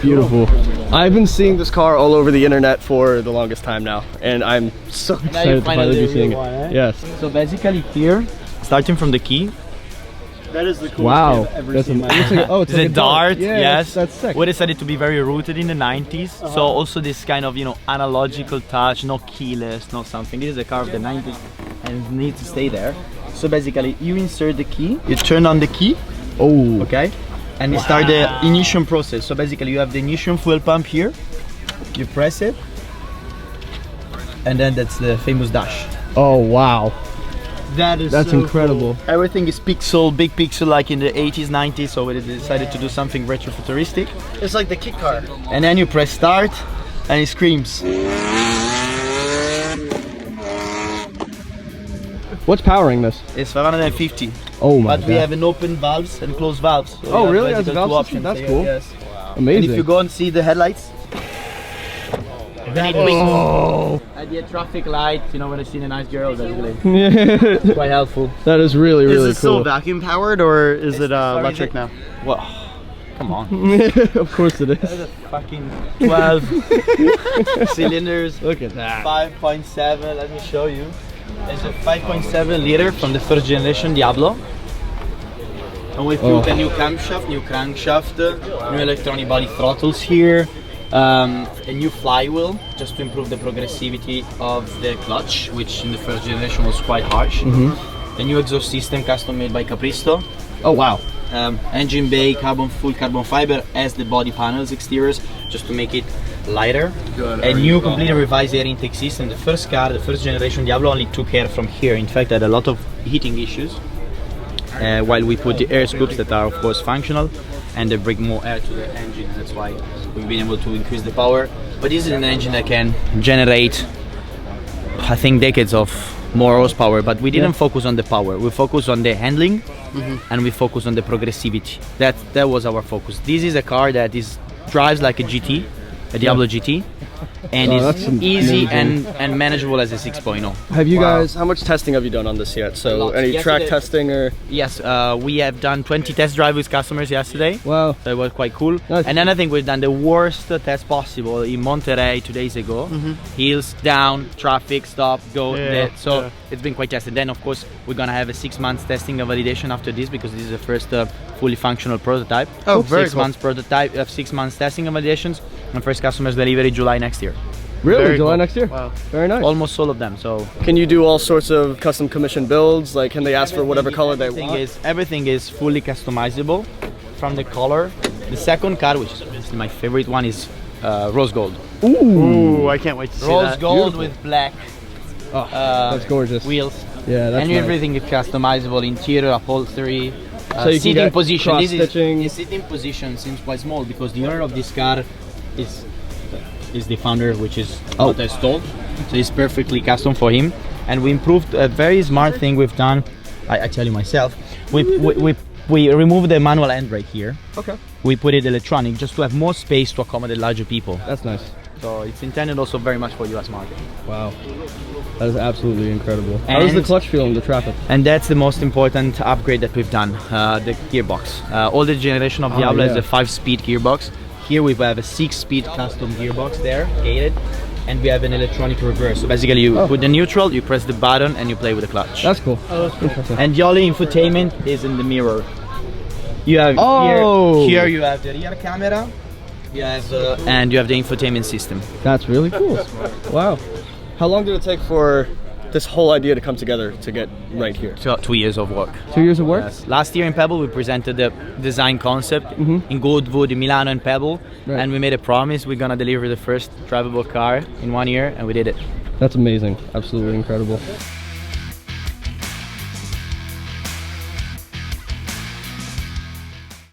Beautiful. I've been seeing this car all over the internet for the longest time now, and I'm so excited to finally be seeing it. Yes. So basically here, starting from the key. That is the coolest Wow. I've ever That's seen. it's like a dart. Yeah, Yes. That's sick. We decided to be very rooted in the 90s. So also this kind of, you know, analogical touch, no keyless, no something. This is a car of the 90s and it needs to stay there. So basically you insert the key, you turn on the key, Oh. okay? And you start the ignition process. So basically you have the ignition fuel pump here, you press it, and then that's the famous dash. Oh wow. That's so incredible. Cool. Everything is pixel, big pixel like in the 80s, 90s, so we decided to do something retro-futuristic. It's like the kit car. And then you press start and it screams. What's powering this? It's 550. Oh my But god. we have an open valves and closed valves. So Oh, we have really? That's a basically valve two system? options That's here, cool. Yes. Amazing. And if you go and see the headlights, Oh. at the traffic light, you know, when I see a nice girl, basically. Yeah. It's quite helpful. That is really, really Is it still cool. vacuum powered or is it electric now? Well, come on. Of course it is. There's a fucking 12 cylinders. Look at that. 5.7, let me show you. It's a 5.7 liter from the first generation Diablo. And we put a new camshaft, new crankshaft, new electronic body throttles here, a new flywheel just to improve the progressivity of the clutch, which in the first generation was quite harsh. A new exhaust system custom made by Capristo. Oh wow. Engine bay, full carbon fiber as the body panels, exteriors, just to make it lighter. A new completely revised air intake system. The first car, the first generation Diablo, only took air from here. In fact, had a lot of heating issues. While we put the air scoops that are of course functional and they bring more air to the engine. That's why we've been able to increase the power. But this is an engine that can generate, I think, decades of more horsepower, but we didn't focus on the power. We focused on the handling and we focused on the progressivity. That was our focus. This is a car that drives like a GT, a Diablo GT, and is easy and manageable as a 6.0. Have you guys, how much testing have you done on this yet? So any track testing or? Yes, we have done 20 test drives with customers yesterday. Wow. So it was quite cool. Nice. And then I think we've done the worst test possible in Monterey 2 days ago. Hills, down, traffic, stop, go. So it's been quite tested. Then of course we're gonna have a 6 months testing and validation after this, because this is the first fully functional prototype. Oh, very 6 cool. months prototype, 6 months testing and validations, and first customers delivery July next year. Really? Very July cool. next year? Wow. Very nice. Almost all of them. So Can you do all sorts of custom commission builds? Like, can they ask for whatever color they want? Everything is fully customizable from the color. The second car, which is obviously my favorite one, is rose gold. Ooh, I can't wait to see Rose that. gold with black That's gorgeous. wheels. Yeah, that's And nice. everything is customizable, interior, upholstery, So you can seating get position. This cross-stitching. is seating position seems quite small because the owner of this car is the founder, which is what I stole. So it's perfectly custom for him. And we improved a very smart thing we've done. I tell you myself. We removed the manual handbrake here. Okay. We put it electronic just to have more space to accommodate larger people. That's nice. So it's intended also very much for US market. Wow. That is absolutely incredible. How does the clutch feel in the traffic? And that's the most important upgrade that we've done, the gearbox. All the generation of Diablo is a 5-speed gearbox. Here we have a 6-speed custom gearbox there, gated, and we have an electronic reverse. So basically you put the neutral, you press the button and you play with the clutch. That's cool. Oh, that's interesting. And the only infotainment is in the mirror. You have here you have the rear camera, you have and you have the infotainment system. That's really cool. Wow. How long did it take for this whole idea to come together to get right here? 2 years of work. 2 years of work? Yes. Last year in Pebble we presented the design concept in Goodwood, in Milano and Pebble, and we made a promise we're gonna deliver the first drivable car in 1 year, and we did it. That's amazing. Absolutely incredible.